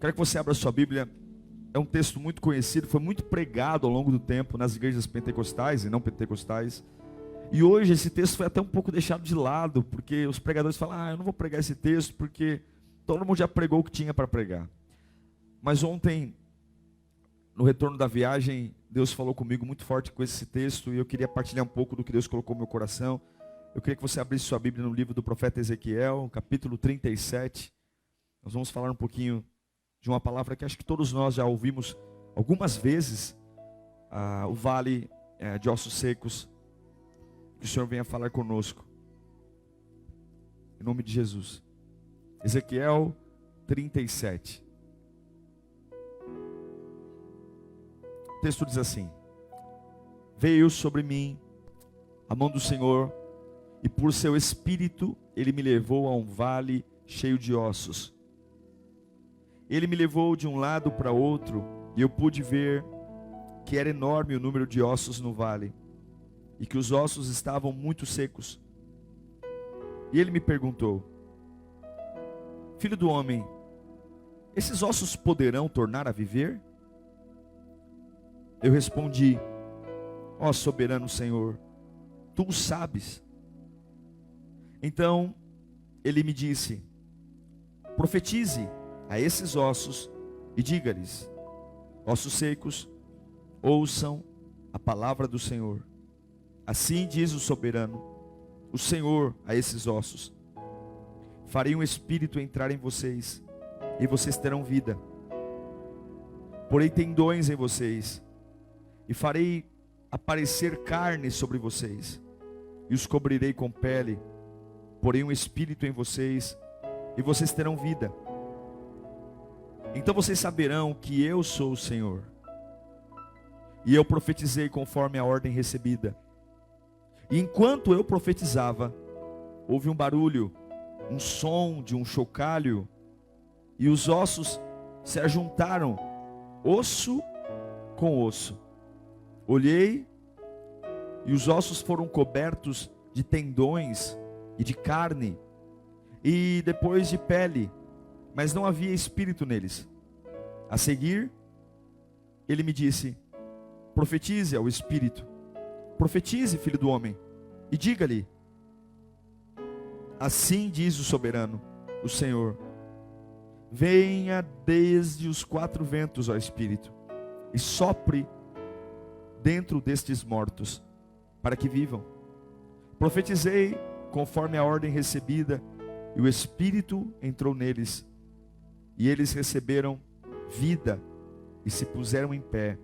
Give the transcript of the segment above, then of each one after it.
Quero que você abra a sua Bíblia. É um texto muito conhecido, foi muito pregado ao longo do tempo nas igrejas pentecostais e não pentecostais. E hoje esse texto foi até um pouco deixado de lado, porque os pregadores falam, eu não vou pregar esse texto porque todo mundo já pregou o que tinha para pregar. Mas ontem, no retorno da viagem, Deus falou comigo muito forte com esse texto, e eu queria partilhar um pouco do que Deus colocou no meu coração. Eu queria que você abrisse sua Bíblia no livro do profeta Ezequiel, capítulo 37. Nós vamos falar um pouquinho de uma palavra que acho que todos nós já ouvimos algumas vezes, o vale de ossos secos. Que o Senhor venha falar conosco, em nome de Jesus. Ezequiel 37. O texto diz assim: veio sobre mim a mão do Senhor, e por seu espírito ele me levou a um vale cheio de ossos. Ele me levou de um lado para outro, e eu pude ver que era enorme o número de ossos no vale, e que os ossos estavam muito secos. E ele me perguntou: filho do homem, esses ossos poderão tornar a viver? Eu respondi: ó soberano Senhor, tu o sabes. Então ele me disse: profetize a esses ossos e diga-lhes: ossos secos, ouçam a palavra do Senhor. Assim diz o soberano, o Senhor, a esses ossos: farei um espírito entrar em vocês, e vocês terão vida. Porei tendões em vocês, e farei aparecer carne sobre vocês, e os cobrirei com pele. Porei um espírito em vocês, e vocês terão vida. Então vocês saberão que eu sou o Senhor. E eu profetizei conforme a ordem recebida. E enquanto eu profetizava, houve um barulho, um som de um chocalho, e os ossos se ajuntaram, osso com osso. Olhei, e os ossos foram cobertos de tendões e de carne, e depois de pele, mas não havia espírito neles. A seguir, ele me disse: profetize ao espírito. Profetize, filho do homem, e diga-lhe: assim diz o soberano, o Senhor: venha desde os quatro ventos, ó Espírito, e sopre dentro destes mortos, para que vivam. Profetizei conforme a ordem recebida, e o Espírito entrou neles, e eles receberam vida, e se puseram em pé.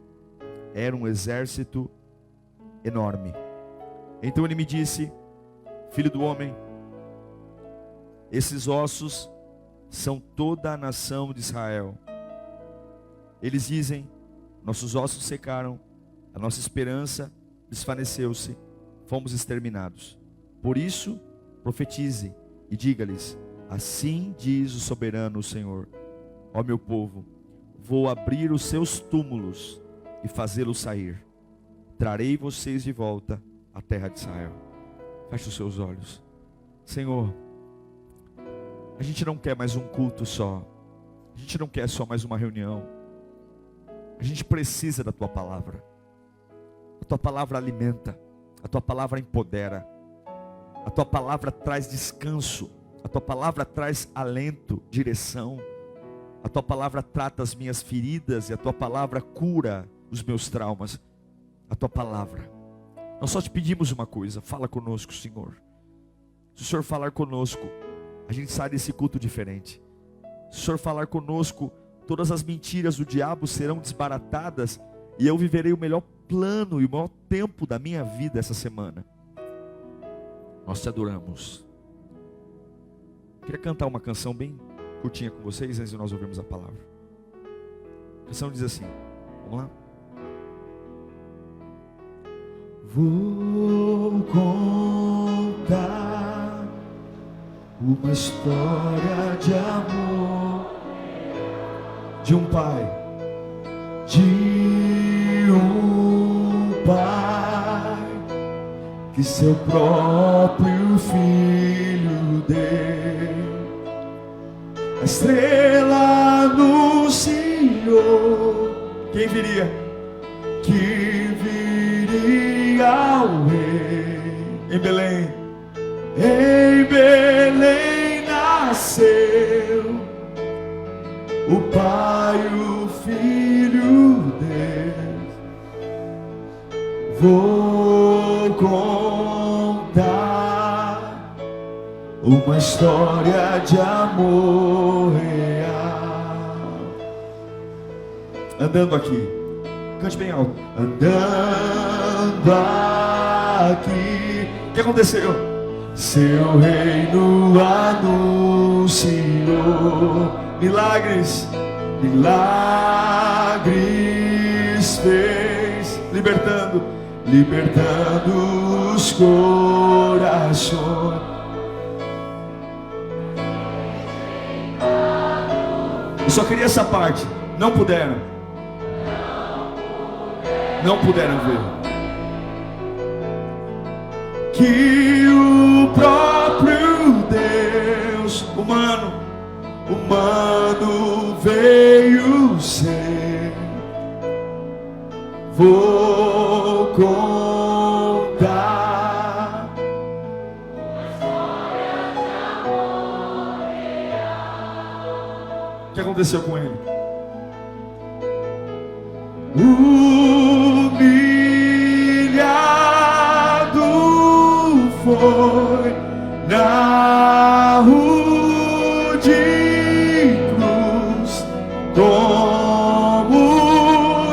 Era um exército enorme. Então ele me disse: filho do homem, esses ossos são toda a nação de Israel. Eles dizem: nossos ossos secaram, a nossa esperança desvaneceu-se, fomos exterminados. Por isso, profetize e diga-lhes: assim diz o soberano, o Senhor: ó meu povo, vou abrir os seus túmulos e fazê-los sair. Trarei vocês de volta à terra de Israel. Feche os seus olhos. Senhor, a gente não quer mais um culto só. A gente não quer só mais uma reunião. A gente precisa da Tua palavra. A Tua palavra alimenta. A Tua palavra empodera. A Tua palavra traz descanso. A Tua palavra traz alento, direção. A Tua palavra trata as minhas feridas, e a Tua palavra cura os meus traumas. A Tua palavra. Nós só te pedimos uma coisa: fala conosco, Senhor. Se o Senhor falar conosco, a gente sai desse culto diferente. Se o Senhor falar conosco, todas as mentiras do diabo serão desbaratadas, e eu viverei o melhor plano e o maior tempo da minha vida essa semana. Nós te adoramos. Queria cantar uma canção bem curtinha com vocês antes de nós ouvirmos a palavra. A canção diz assim, vamos lá? Vou contar uma história de amor de um pai, que seu próprio filho deu. A estrela no Quem viria? Que viria o rei. Em Belém. Em Belém nasceu o Pai, o Filho, Deus. Vou contar uma história de amor real. Andando aqui. Cante bem alto. Andando aqui, O que aconteceu? seu reino anunciou. Milagres. Milagres fez, Libertando. libertando os corações. Eu só queria essa parte. Não puderam. Não puderam ver. Que o próprio Deus Humano. veio ser. Vou contar O que aconteceu com ele? humilhado foi na rude cruz, como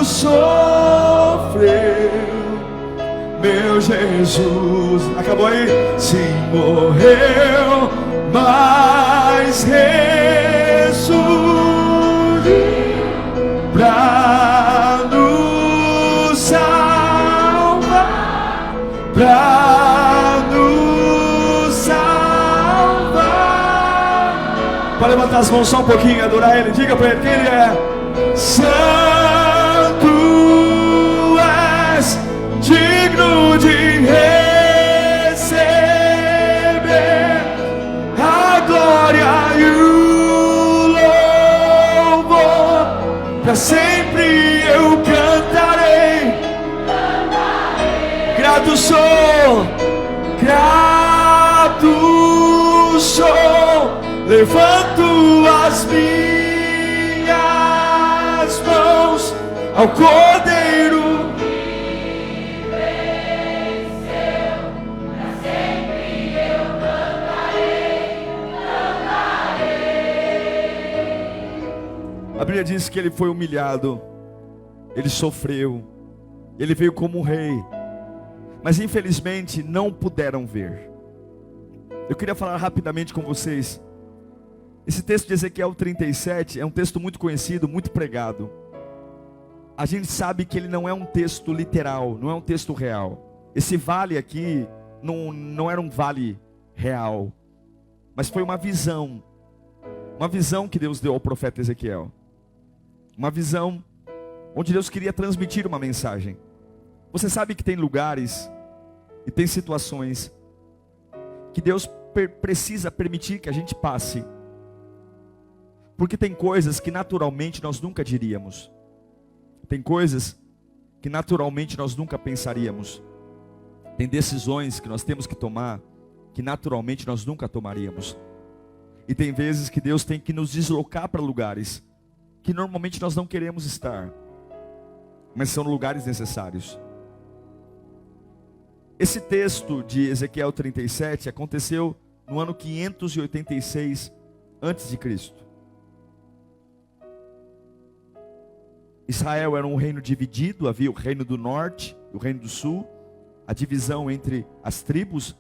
sofreu meu Jesus. Acabou aí? Sim, morreu, mas ressurgiu pra nos salvar, pra nos salvar. Pode levantar as mãos só um pouquinho e adorar ele. Diga para ele quem ele é. Santo és, digno de receber a glória e o louvor. Para sempre eu cantarei. Grato sou, grato sou. Levanto as minhas mãos ao Cordeiro. A Bíblia diz que ele foi humilhado. Ele sofreu. Ele veio como um rei. Mas infelizmente não puderam ver. Eu queria falar rapidamente com vocês. Esse texto de Ezequiel 37 é um texto muito conhecido, muito pregado. A gente sabe que ele não é um texto literal, não é um texto real. Esse vale aqui não era um vale real, mas foi uma visão que Deus deu ao profeta Ezequiel. Uma visão onde Deus queria transmitir uma mensagem. Você sabe que tem lugares e tem situações que Deus precisa permitir que a gente passe. Porque tem coisas que naturalmente nós nunca diríamos. Tem coisas que naturalmente nós nunca pensaríamos. Tem decisões que nós temos que tomar que naturalmente nós nunca tomaríamos. E tem vezes que Deus tem que nos deslocar para lugares que normalmente nós não queremos estar, mas são lugares necessários. Esse texto de Ezequiel 37 aconteceu no ano 586 a.C. Israel era um reino dividido, havia o reino do norte e o reino do sul, a divisão entre as tribos,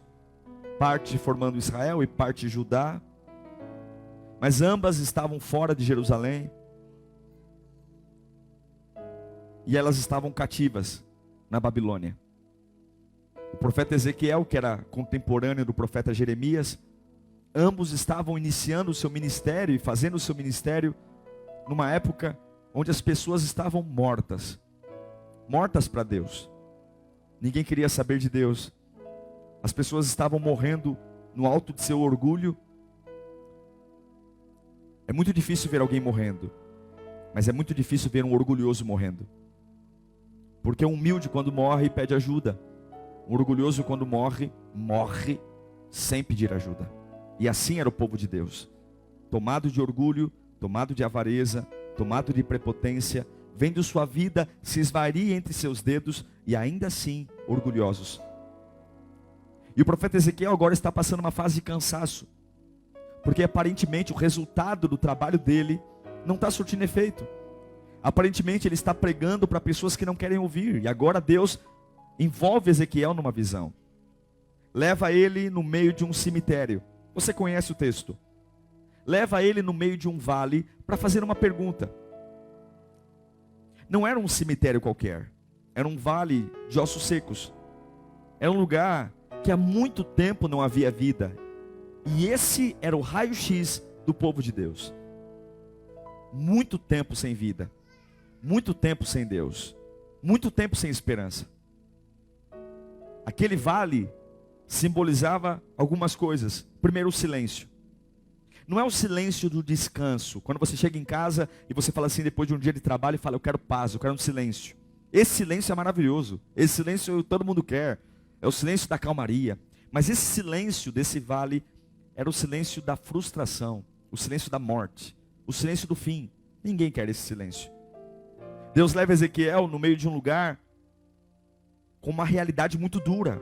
parte formando Israel e parte Judá, mas ambas estavam fora de Jerusalém, e elas estavam cativas na Babilônia. O profeta Ezequiel, que era contemporâneo do profeta Jeremias, ambos estavam iniciando o seu ministério e fazendo o seu ministério numa época onde as pessoas estavam mortas para Deus. Ninguém queria saber de Deus. As pessoas estavam morrendo no alto de seu orgulho. É muito difícil ver alguém morrendo. Mas é muito difícil ver um orgulhoso morrendo. Porque um humilde quando morre pede ajuda. Um orgulhoso quando morre, morre sem pedir ajuda. E assim era o povo de Deus. Tomado de orgulho, tomado de avareza, tomado de prepotência, vendo sua vida se esvair entre seus dedos e ainda assim orgulhosos. E o profeta Ezequiel agora está passando uma fase de cansaço. Porque aparentemente o resultado do trabalho dele não está surtindo efeito. Aparentemente ele está pregando para pessoas que não querem ouvir. E agora Deus envolve Ezequiel numa visão. Leva ele no meio de um cemitério. Você conhece o texto. Leva ele no meio de um vale para fazer uma pergunta. Não era um cemitério qualquer. Era um vale de ossos secos. Era um lugar que há muito tempo não havia vida. E esse era o raio-x do povo de Deus. Muito tempo sem vida. Muito tempo sem Deus. Muito tempo sem esperança. Aquele vale simbolizava algumas coisas. Primeiro, o silêncio. Não é o silêncio do descanso. Quando você chega em casa e você fala assim, depois de um dia de trabalho, e fala, eu quero paz, eu quero um silêncio. Esse silêncio é maravilhoso. Esse silêncio todo mundo quer. É o silêncio da calmaria. Mas esse silêncio desse vale era o silêncio da frustração. O silêncio da morte. O silêncio do fim. Ninguém quer esse silêncio. Deus leva Ezequiel no meio de um lugar com uma realidade muito dura.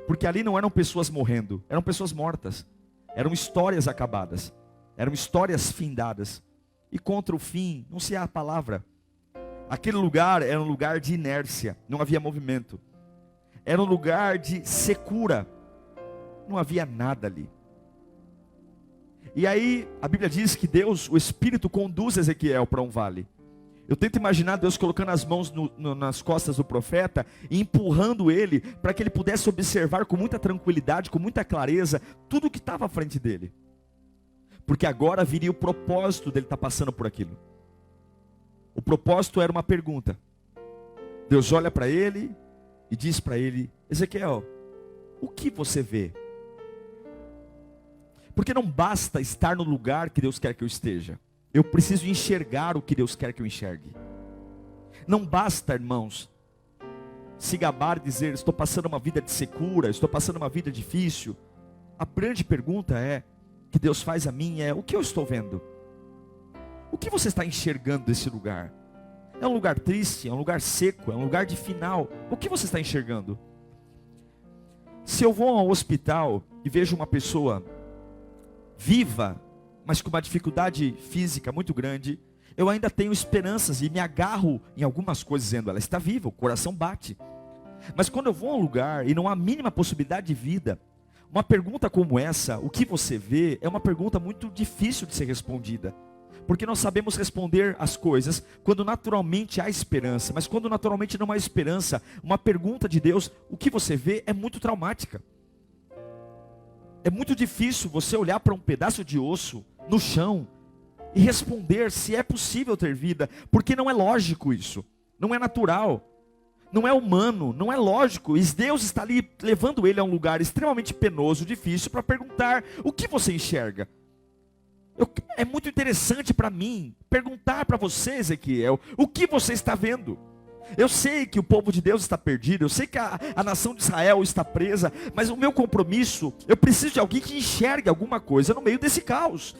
Porque ali não eram pessoas morrendo, eram pessoas mortas. Eram histórias acabadas. Eram histórias findadas. E contra o fim, não se há palavra. Aquele lugar era um lugar de inércia, não havia movimento. Era um lugar de secura. Não havia nada ali. E aí, a Bíblia diz que Deus, o Espírito, conduz Ezequiel para um vale. Eu tento imaginar Deus colocando as mãos nas costas do profeta e empurrando ele para que ele pudesse observar com muita tranquilidade, com muita clareza, tudo o que estava à frente dele. Porque agora viria o propósito dele estar passando por aquilo. O propósito era uma pergunta. Deus olha para ele e diz para ele, Ezequiel, o que você vê? Porque não basta estar no lugar que Deus quer que eu esteja. Eu preciso enxergar o que Deus quer que eu enxergue. Não basta, irmãos, se gabar e dizer, estou passando uma vida de secura, estou passando uma vida difícil. A grande pergunta que Deus faz a mim é, o que eu estou vendo? O que você está enxergando desse lugar? É um lugar triste, é um lugar seco, é um lugar de final. O que você está enxergando? Se eu vou ao hospital e vejo uma pessoa viva, mas com uma dificuldade física muito grande, eu ainda tenho esperanças e me agarro em algumas coisas dizendo, ela está viva, o coração bate. Mas quando eu vou a um lugar e não há a mínima possibilidade de vida, uma pergunta como essa, o que você vê, é uma pergunta muito difícil de ser respondida. Porque nós sabemos responder as coisas quando naturalmente há esperança, mas quando naturalmente não há esperança, uma pergunta de Deus, o que você vê, é muito traumática. É muito difícil você olhar para um pedaço de osso no chão e responder se é possível ter vida, porque não é lógico isso, não é natural, não é humano, não é lógico. E Deus está ali levando ele a um lugar extremamente penoso, difícil, para perguntar o que você enxerga. É muito interessante para mim perguntar para você, Ezequiel, o que você está vendo? Eu sei que o povo de Deus está perdido, eu sei que a nação de Israel está presa, mas o meu compromisso, eu preciso de alguém que enxergue alguma coisa no meio desse caos.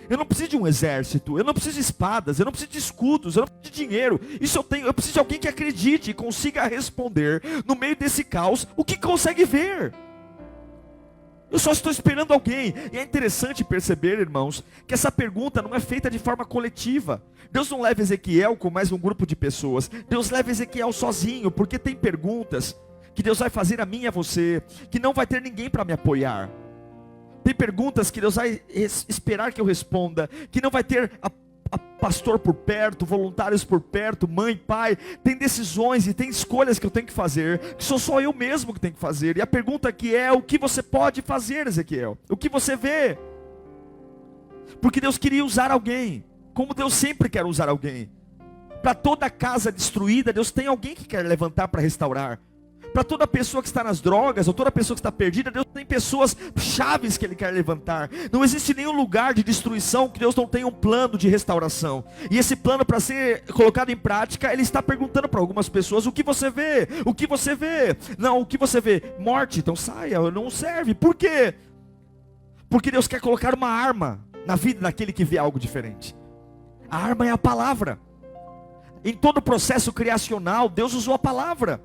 Eu não preciso de um exército, eu não preciso de espadas, eu não preciso de escudos, eu não preciso de dinheiro. Isso eu tenho, eu preciso de alguém que acredite e consiga responder no meio desse caos o que consegue ver. Eu só estou esperando alguém. E é interessante perceber, irmãos, que essa pergunta não é feita de forma coletiva. Deus não leva Ezequiel com mais um grupo de pessoas. Deus leva Ezequiel sozinho, porque tem perguntas que Deus vai fazer a mim e a você, que não vai ter ninguém para me apoiar. Tem perguntas que Deus vai esperar que eu responda, que não vai ter a pastor por perto, voluntários por perto, mãe, pai. Tem decisões e tem escolhas que eu tenho que fazer, que sou só eu mesmo que tenho que fazer. E a pergunta aqui é, o que você pode fazer, Ezequiel? O que você vê? Porque Deus queria usar alguém, como Deus sempre quer usar alguém. Para toda casa destruída, Deus tem alguém que quer levantar para restaurar. Para toda pessoa que está nas drogas, ou toda pessoa que está perdida, Deus tem pessoas chaves que Ele quer levantar. Não existe nenhum lugar de destruição que Deus não tenha um plano de restauração. E esse plano, para ser colocado em prática, Ele está perguntando para algumas pessoas: o que você vê? O que você vê? Não, o que você vê? Morte, então saia, não serve. Por quê? Porque Deus quer colocar uma arma na vida daquele que vê algo diferente. A arma é a palavra. Em todo o processo criacional, Deus usou a palavra.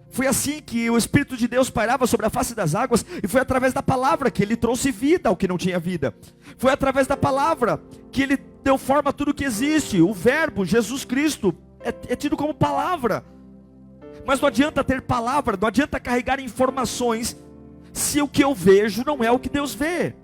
Foi assim que o Espírito de Deus pairava sobre a face das águas, e foi através da palavra que Ele trouxe vida ao que não tinha vida. Foi através da palavra que Ele deu forma a tudo que existe. O verbo, Jesus Cristo, é tido como palavra. Mas não adianta ter palavra, não adianta carregar informações, se o que eu vejo não é o que Deus vê.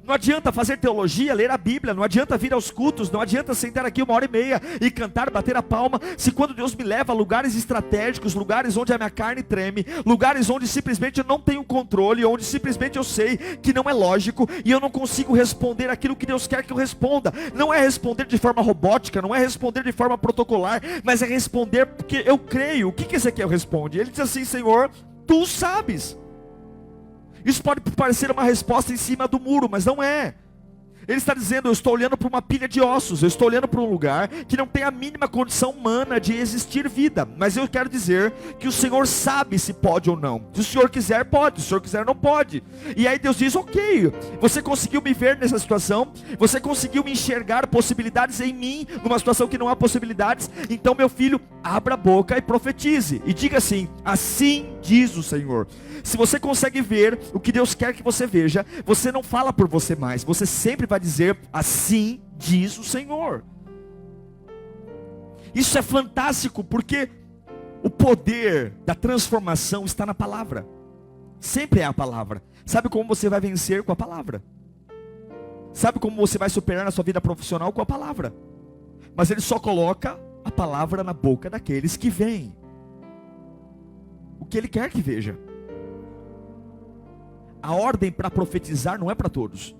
Não adianta fazer teologia, ler a Bíblia, não adianta vir aos cultos, não adianta sentar aqui 1h30 e cantar, bater a palma, se quando Deus me leva a lugares estratégicos, lugares onde a minha carne treme, lugares onde simplesmente eu não tenho controle, onde simplesmente eu sei que não é lógico, e eu não consigo responder aquilo que Deus quer que eu responda. Não é responder de forma robótica, não é responder de forma protocolar, mas é responder porque eu creio. O que Ezequiel responde? Ele diz assim: Senhor, Tu sabes. Isso pode parecer uma resposta em cima do muro, mas não é. Ele está dizendo: eu estou olhando para uma pilha de ossos, eu estou olhando para um lugar que não tem a mínima condição humana de existir vida. Mas eu quero dizer que o Senhor sabe se pode ou não. Se o Senhor quiser, pode. Se o Senhor quiser, não pode. E aí Deus diz: ok, você conseguiu me ver nessa situação, você conseguiu me enxergar possibilidades em mim, numa situação que não há possibilidades. Então, meu filho, abra a boca e profetize, e diga assim: assim diz o Senhor. Se você consegue ver o que Deus quer que você veja, você não fala por você mais, você sempre vai dizer: assim diz o Senhor. Isso é fantástico, porque o poder da transformação está na palavra. Sempre é a palavra. Sabe como você vai vencer? Com a palavra. Sabe como você vai superar na sua vida profissional? Com a palavra. Mas Ele só coloca a palavra na boca daqueles que veem o que Ele quer que veja. A ordem para profetizar não é para todos.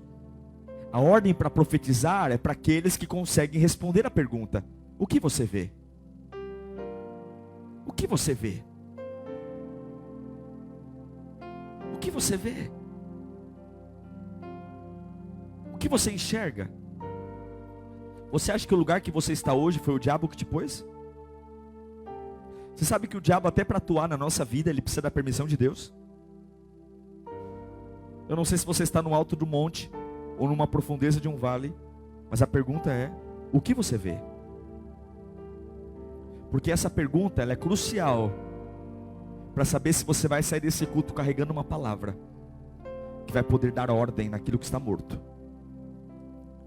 A ordem para profetizar é para aqueles que conseguem responder a pergunta: o que você vê? O que você vê? O que você vê? O que você enxerga? Você acha que o lugar que você está hoje foi o diabo que te pôs? Você sabe que o diabo, até para atuar na nossa vida, ele precisa da permissão de Deus? Eu não sei se você está no alto do monte ou numa profundeza de um vale, mas a pergunta é: o que você vê? Porque essa pergunta, ela é crucial para saber se você vai sair desse culto carregando uma palavra que vai poder dar ordem naquilo que está morto,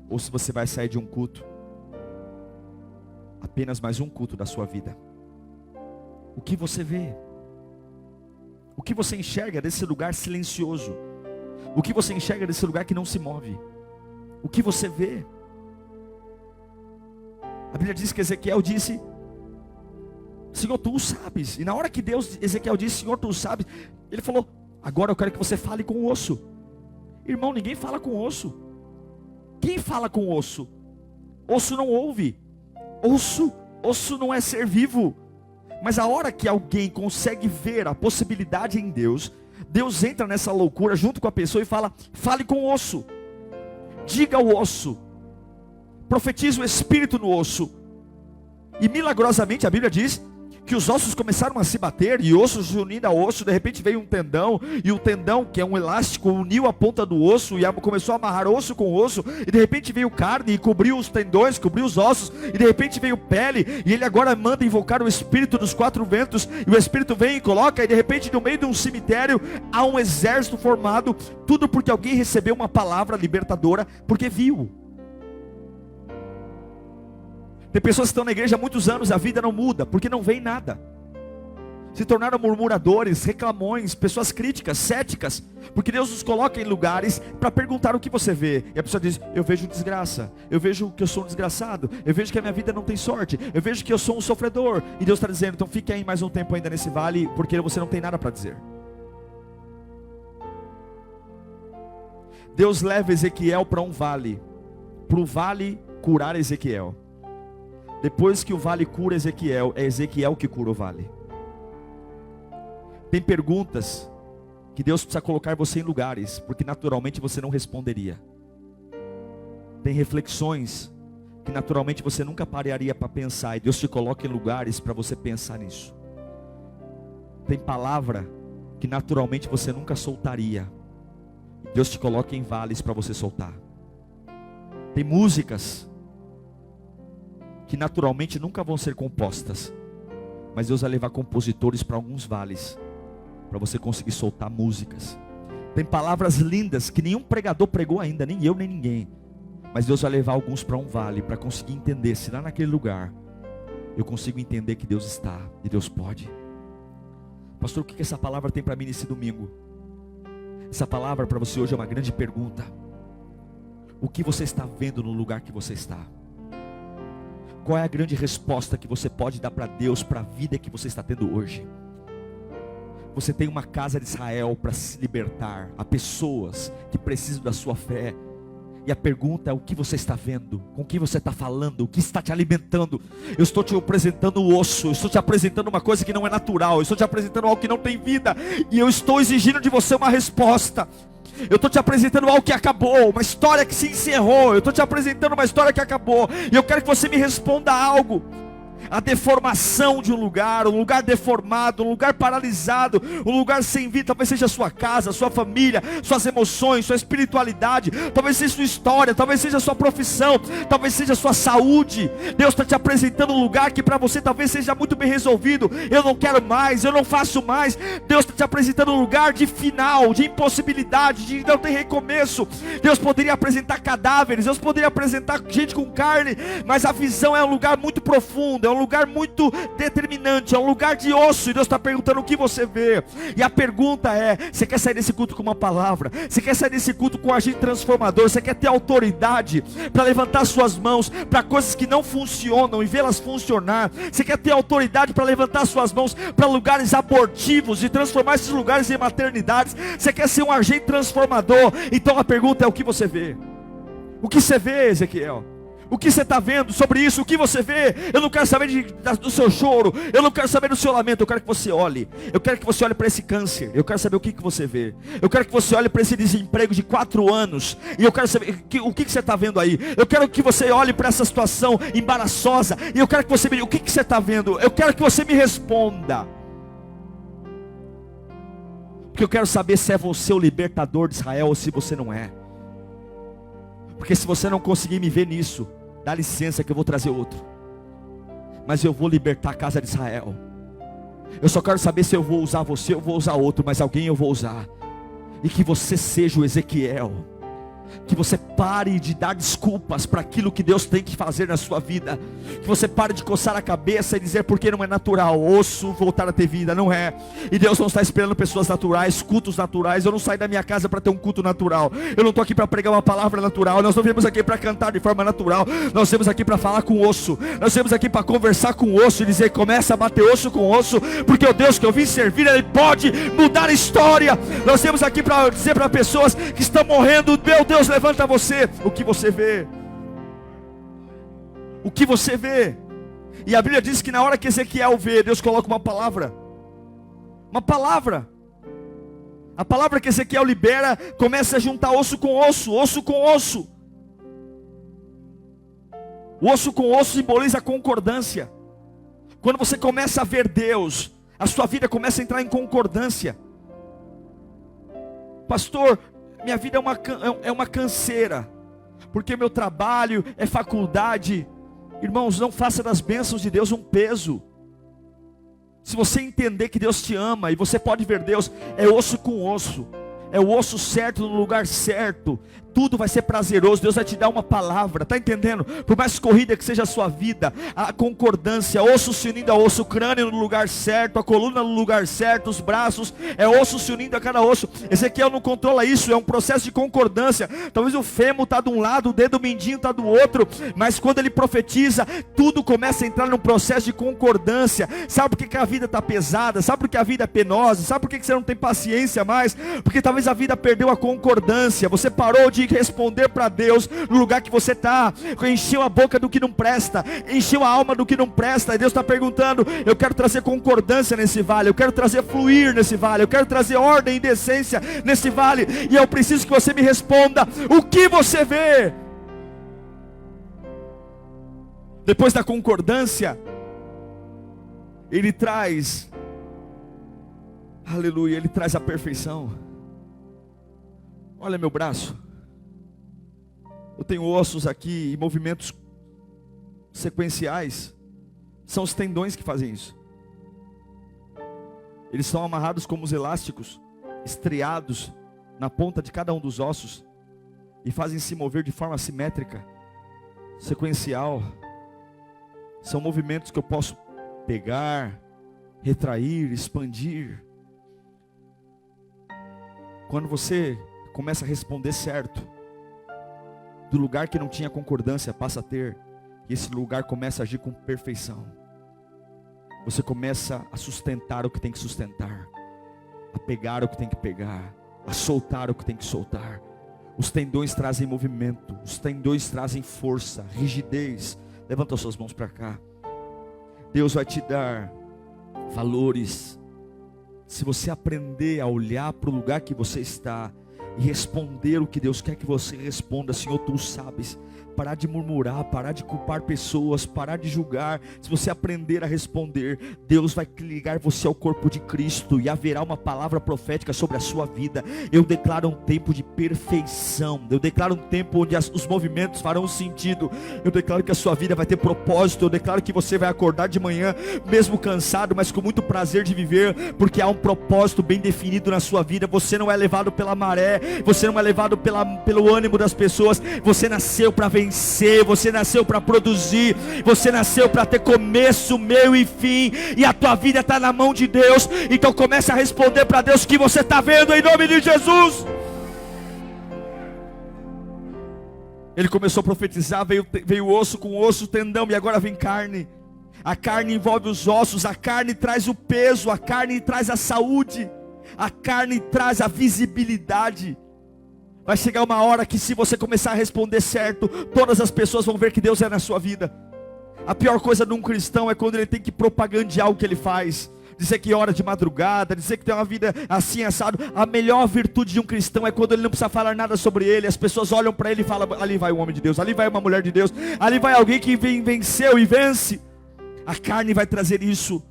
ou se você vai sair de um culto apenas mais um culto da sua vida. O que você vê? O que você enxerga desse lugar silencioso? O que você enxerga desse lugar que não se move? O que você vê? A Bíblia diz que Ezequiel disse: Senhor, Tu sabes. E na hora que Ezequiel disse: Senhor, Tu sabes, ele falou: agora eu quero que você fale com o osso. Irmão, ninguém fala com osso. Quem fala com osso? Osso não ouve. Osso não é ser vivo. Mas a hora que alguém consegue ver a possibilidade em Deus, Deus entra nessa loucura junto com a pessoa e fala: fale com o osso, diga ao osso, profetize o Espírito no osso. E milagrosamente a Bíblia diz que os ossos começaram a se bater, e ossos se unindo a osso. De repente veio um tendão, e o tendão, que é um elástico, uniu a ponta do osso e começou a amarrar osso com osso. E de repente veio carne e cobriu os tendões, cobriu os ossos. E de repente veio pele, e ele agora manda invocar o Espírito dos 4 ventos. E o Espírito vem e coloca, e de repente no meio de um cemitério há um exército formado. Tudo porque alguém recebeu uma palavra libertadora, porque viu. Tem pessoas que estão na igreja há muitos anos, a vida não muda, porque não vem nada. Se tornaram murmuradores, reclamões, pessoas críticas, céticas, porque Deus nos coloca em lugares para perguntar o que você vê. E a pessoa diz: eu vejo desgraça, eu vejo que eu sou um desgraçado, eu vejo que a minha vida não tem sorte, eu vejo que eu sou um sofredor. E Deus está dizendo: então fique aí mais um tempo ainda nesse vale, porque você não tem nada para dizer. Deus leva Ezequiel para um vale, para o vale curar Ezequiel. Depois que o vale cura Ezequiel, é Ezequiel que cura o vale. Tem perguntas que Deus precisa colocar você em lugares, porque naturalmente você não responderia. Tem reflexões que naturalmente você nunca pararia para pensar, e Deus te coloca em lugares para você pensar nisso. Tem palavra que naturalmente você nunca soltaria, e Deus te coloca em vales para você soltar. Tem músicas que naturalmente nunca vão ser compostas, mas Deus vai levar compositores para alguns vales, para você conseguir soltar músicas. Tem palavras lindas que nenhum pregador pregou ainda, nem eu nem ninguém, mas Deus vai levar alguns para um vale, para conseguir entender se lá naquele lugar eu consigo entender que Deus está e Deus pode. Pastor, o que essa palavra tem para mim nesse domingo? Essa palavra para você hoje é uma grande pergunta. O que você está vendo no lugar que você está? Qual é a grande resposta que você pode dar para Deus, para a vida que você está tendo hoje? Você tem uma casa de Israel para se libertar. Há pessoas que precisam da sua fé. E a pergunta é: o que você está vendo? Com quem você está falando? O que está te alimentando? Eu estou te apresentando o osso. Eu estou te apresentando uma coisa que não é natural. Eu estou te apresentando algo que não tem vida. E eu estou exigindo de você uma resposta. Eu estou te apresentando algo que acabou, uma história que se encerrou. Eu estou te apresentando uma história que acabou. E eu quero que você me responda algo. A deformação de um lugar deformado, um lugar paralisado, um lugar sem vida, talvez seja a sua casa, a sua família, suas emoções, sua espiritualidade, talvez seja a sua história, talvez seja a sua profissão, talvez seja a sua saúde. Deus está te apresentando um lugar que para você talvez seja muito bem resolvido. Eu não quero mais, eu não faço mais. Deus está te apresentando um lugar de final, de impossibilidade, de não ter recomeço. Deus poderia apresentar cadáveres, Deus poderia apresentar gente com carne, mas a visão é um lugar muito profundo, é um lugar muito determinante, é um lugar de osso. E Deus está perguntando o que você vê. E a pergunta é: você quer sair desse culto com uma palavra? Você quer sair desse culto com um agente transformador? Você quer ter autoridade para levantar suas mãos para coisas que não funcionam e vê-las funcionar? Você quer ter autoridade para levantar suas mãos para lugares abortivos e transformar esses lugares em maternidades? Você quer ser um agente transformador? Então a pergunta é: o que você vê? O que você vê, Ezequiel? O que você está vendo sobre isso? O que você vê? Eu não quero saber do seu choro. Eu não quero saber do seu lamento. Eu quero que você olhe. Eu quero que você olhe para esse câncer. Eu quero saber o que você vê. Eu quero que você olhe para esse desemprego de 4 anos. E eu quero saber o que você está vendo aí. Eu quero que você olhe para essa situação embaraçosa. E eu quero que você me diga: o que você está vendo? Eu quero que você me responda. Porque eu quero saber se é você o libertador de Israel ou se você não é. Porque se você não conseguir me ver nisso, dá licença que eu vou trazer outro. Mas eu vou libertar a casa de Israel. Eu só quero saber se eu vou usar você, eu vou usar outro, mas alguém eu vou usar. E que você seja o Ezequiel. Que você pare de dar desculpas para aquilo que Deus tem que fazer na sua vida. Que você pare de coçar a cabeça e dizer: porque não é natural osso voltar a ter vida. Não é. E Deus não está esperando pessoas naturais, cultos naturais. Eu não saí da minha casa para ter um culto natural. Eu não estou aqui para pregar uma palavra natural. Nós não viemos aqui para cantar de forma natural. Nós viemos aqui para falar com osso. Nós viemos aqui para conversar com osso e dizer: começa a bater osso com osso, porque o Deus que eu vim servir, Ele pode mudar a história. Nós viemos aqui para dizer para pessoas que estão morrendo: meu Deus, levanta você. O que você vê? O que você vê? E a Bíblia diz que na hora que Ezequiel vê, Deus coloca uma palavra. Uma palavra. A palavra que Ezequiel libera começa a juntar osso com osso, osso com osso. O osso com osso simboliza a concordância. Quando você começa a ver Deus, a sua vida começa a entrar em concordância. Pastor, minha vida é uma canseira, porque meu trabalho é faculdade. Irmãos, não faça das bênçãos de Deus um peso. Se você entender que Deus te ama e você pode ver Deus, é osso com osso. É o osso certo no lugar certo. Tudo vai ser prazeroso. Deus vai te dar uma palavra, está entendendo? Por mais corrida que seja a sua vida, a concordância, osso se unindo a osso, o crânio no lugar certo, a coluna no lugar certo, os braços, é osso se unindo a cada osso. Ezequiel não controla isso, é um processo de concordância. Talvez o fêmur está de um lado, o dedo mindinho está do outro, mas quando ele profetiza, tudo começa a entrar num processo de concordância. Sabe por que a vida está pesada? Sabe por que a vida é penosa? Sabe por que você não tem paciência mais? Porque talvez a vida perdeu a concordância. Você parou de de responder para Deus no lugar que você está. Encheu a boca do que não presta, encheu a alma do que não presta. E Deus está perguntando: eu quero trazer concordância nesse vale, eu quero trazer fluir nesse vale, eu quero trazer ordem e decência nesse vale. E eu preciso que você me responda: o que você vê? Depois da concordância, Ele traz, aleluia, Ele traz a perfeição. Olha meu braço, eu tenho ossos aqui e movimentos sequenciais. São os tendões que fazem isso. Eles são amarrados como os elásticos, estriados na ponta de cada um dos ossos, e fazem se mover de forma simétrica, sequencial. São movimentos que eu posso pegar, retrair, expandir. Quando você começa a responder certo, do lugar que não tinha concordância passa a ter, e esse lugar começa a agir com perfeição. Você começa a sustentar o que tem que sustentar, a pegar o que tem que pegar, a soltar o que tem que soltar. Os tendões trazem movimento, os tendões trazem força, rigidez. Levanta as suas mãos para cá. Deus vai te dar valores. Se você aprender a olhar para o lugar que você está e responder o que Deus quer que você responda: Senhor, Tu sabes. Parar de murmurar, parar de culpar pessoas, parar de julgar. Se você aprender a responder, Deus vai ligar você ao corpo de Cristo, e haverá uma palavra profética sobre a sua vida. Eu declaro um tempo de perfeição. Eu declaro um tempo onde os movimentos farão sentido. Eu declaro que a sua vida vai ter propósito. Eu declaro que você vai acordar de manhã, mesmo cansado, mas com muito prazer de viver, porque há um propósito bem definido na sua vida. Você não é levado pela maré, você não é levado pelo ânimo das pessoas. Você nasceu para vencer, você nasceu para produzir, você nasceu para ter começo, meio e fim, e a tua vida está na mão de Deus. Então comece a responder para Deus o que você está vendo, em nome de Jesus. Ele começou a profetizar, veio osso com osso, tendão, e agora vem carne. A carne envolve os ossos, a carne traz o peso, a carne traz a saúde, a carne traz a visibilidade. Vai chegar uma hora que, se você começar a responder certo, todas as pessoas vão ver que Deus é na sua vida. A pior coisa de um cristão é quando ele tem que propagandear o que ele faz, dizer que ora de madrugada, dizer que tem uma vida assim assado. A melhor virtude de um cristão é quando ele não precisa falar nada sobre ele. As pessoas olham para ele e falam: ali vai um homem de Deus, ali vai uma mulher de Deus, ali vai alguém que venceu e vence. A carne vai trazer isso.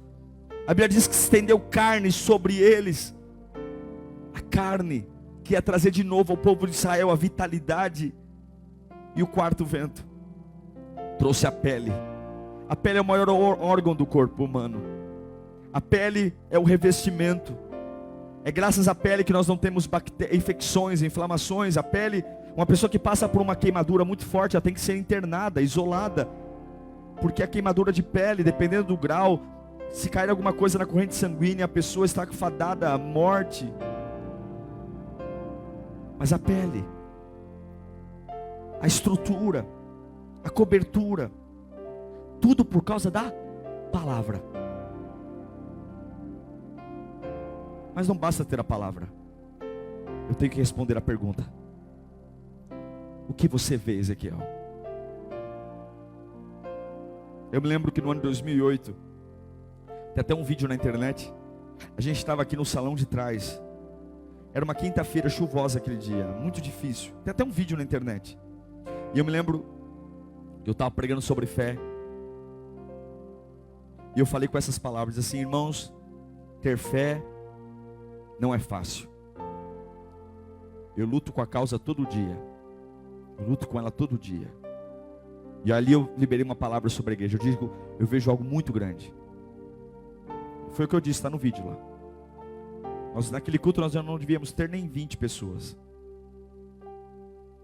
A Bíblia diz que estendeu carne sobre eles. A carne que ia trazer de novo ao povo de Israel a vitalidade. E o quarto vento trouxe a pele. A pele é o maior órgão do corpo humano. A pele é o revestimento. É graças à pele que nós não temos infecções, inflamações. A pele, uma pessoa que passa por uma queimadura muito forte, ela tem que ser internada, isolada, porque a queimadura de pele, dependendo do grau, se cair alguma coisa na corrente sanguínea, a pessoa está fadada à morte. Mas a pele, a estrutura, a cobertura, tudo por causa da palavra. Mas não basta ter a palavra, eu tenho que responder a pergunta: o que você vê, Ezequiel? Eu me lembro que no ano de 2008, tem até um vídeo na internet. A gente estava aqui no salão de trás. Era uma quinta-feira chuvosa aquele dia, muito difícil. Tem até um vídeo na internet. E eu me lembro que eu estava pregando sobre fé. E eu falei com essas palavras assim: irmãos, ter fé não é fácil. Eu luto com a causa todo dia. Eu luto com ela todo dia. E ali eu liberei uma palavra sobre a igreja. Eu digo: eu vejo algo muito grande. Foi o que eu disse, está no vídeo lá. Naquele culto nós já não devíamos ter nem 20 pessoas.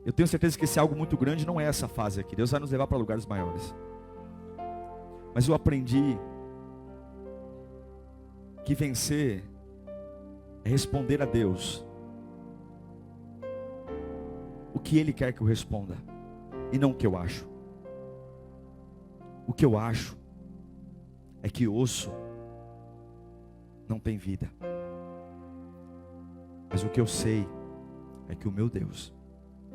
Eu tenho certeza que esse algo muito grande não é essa fase aqui. Deus vai nos levar para lugares maiores. Mas eu aprendi que vencer é responder a Deus o que Ele quer que eu responda, e não o que eu acho. O que eu acho é que osso não tem vida. Mas o que eu sei é que o meu Deus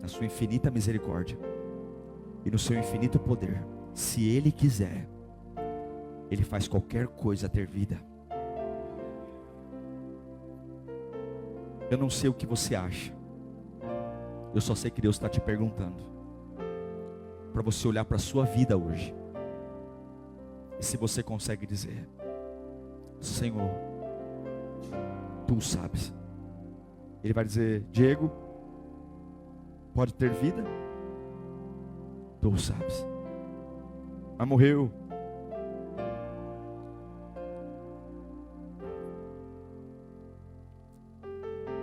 na sua infinita misericórdia e no seu infinito poder, se Ele quiser, Ele faz qualquer coisa ter vida. Eu não sei o que você acha, eu só sei que Deus está te perguntando, para você olhar para a sua vida hoje, e se você consegue dizer: Senhor, Tu sabes. Ele vai dizer: Diego, pode ter vida? Tu sabes. Mas morreu.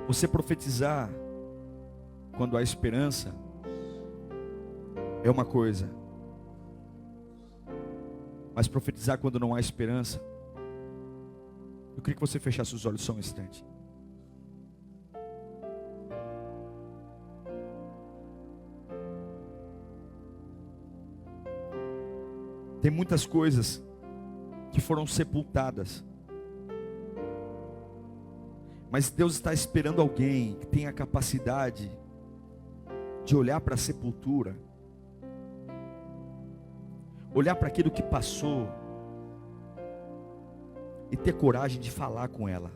Você profetizar quando há esperança é uma coisa, mas profetizar quando não há esperança, eu queria que você fechasse os olhos só um instante. Tem muitas coisas que foram sepultadas, mas Deus está esperando alguém que tenha a capacidade de olhar para a sepultura, olhar para aquilo que passou e ter coragem de falar com ela.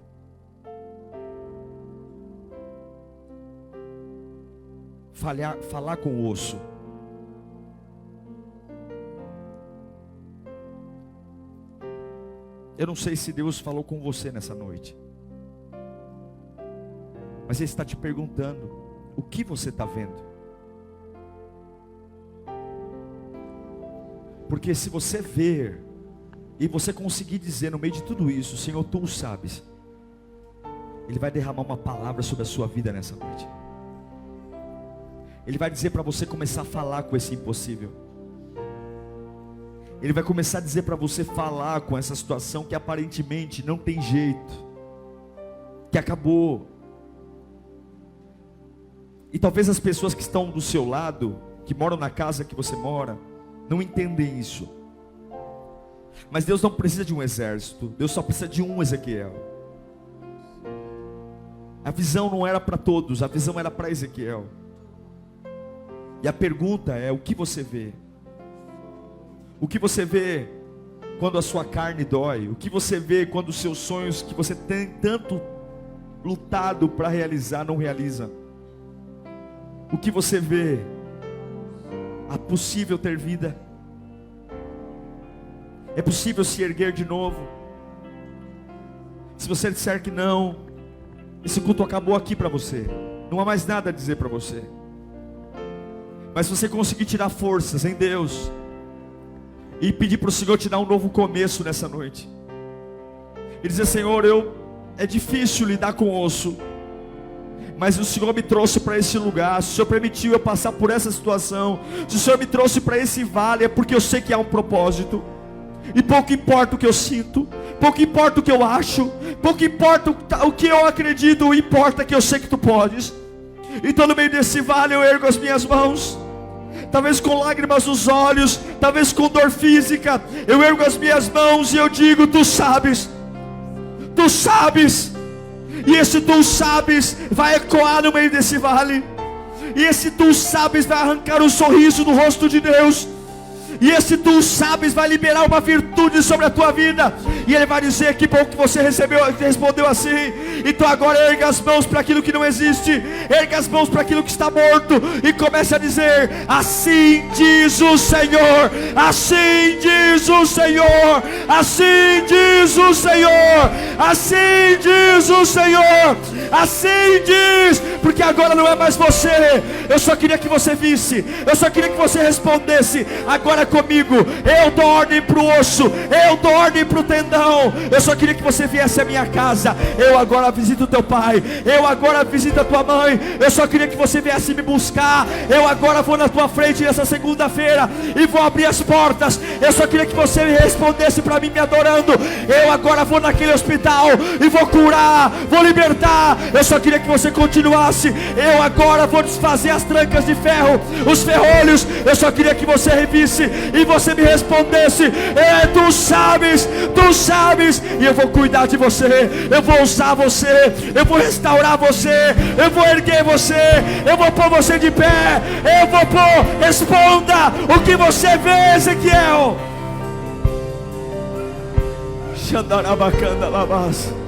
Falar com o osso. Eu não sei se Deus falou com você nessa noite, mas Ele está te perguntando: o que você está vendo? Porque se você ver e você conseguir dizer no meio de tudo isso: Senhor, Tu sabes, Ele vai derramar uma palavra sobre a sua vida nessa noite. Ele vai dizer para você começar a falar com esse impossível. Ele vai começar a dizer para você falar com essa situação que aparentemente não tem jeito, que acabou. E talvez as pessoas que estão do seu lado, que moram na casa que você mora, não entendem isso. Mas Deus não precisa de um exército, Deus só precisa de um Ezequiel. A visão não era para todos, a visão era para Ezequiel. E a pergunta é: o que você vê? O que você vê quando a sua carne dói? O que você vê quando os seus sonhos que você tem tanto lutado para realizar não realiza? O que você vê? É possível ter vida? É possível se erguer de novo? Se você disser que não, esse culto acabou aqui para você, não há mais nada a dizer para você. Mas se você conseguir tirar forças em Deus e pedir para o Senhor te dar um novo começo nessa noite, e dizer: Senhor, é difícil lidar com osso, mas o Senhor me trouxe para esse lugar, se o Senhor permitiu eu passar por essa situação, se o Senhor me trouxe para esse vale, é porque eu sei que há um propósito. E pouco importa o que eu sinto, pouco importa o que eu acho, pouco importa o que eu acredito, importa que eu sei que Tu podes. Então no meio desse vale eu ergo as minhas mãos, talvez com lágrimas nos olhos, talvez com dor física, eu ergo as minhas mãos e eu digo: Tu sabes, Tu sabes. E esse Tu sabes vai ecoar no meio desse vale, e esse Tu sabes vai arrancar um sorriso do rosto de Deus, e esse Tu sabes vai liberar uma virtude sobre a tua vida. E Ele vai dizer: que bom que você respondeu assim. Então agora erga as mãos para aquilo que não existe, erga as mãos para aquilo que está morto, e comece a dizer: assim diz o Senhor, assim diz o Senhor, assim diz o Senhor, assim diz o Senhor, assim diz. Porque agora não é mais você. Eu só queria que você visse, eu só queria que você respondesse agora comigo: eu dou ordem para o osso, eu dou ordem para o tendão. Eu só queria que você viesse à minha casa. Eu agora visito o teu pai, eu agora visito a tua mãe. Eu só queria que você viesse me buscar. Eu agora vou na tua frente nessa segunda-feira e vou abrir as portas. Eu só queria que você respondesse para mim me adorando: eu agora vou naquele hospital e vou curar, vou libertar. Eu só queria que você continuasse: eu agora vou desfazer as trancas de ferro, os ferrolhos. Eu só queria que você revisse e você me respondesse: tu sabes, e eu vou cuidar de você, eu vou usar você, eu vou restaurar você, eu vou erguer você, eu vou pôr você de pé, eu vou pôr, responda o que você vê, Ezequiel. Xandarabacanda labas.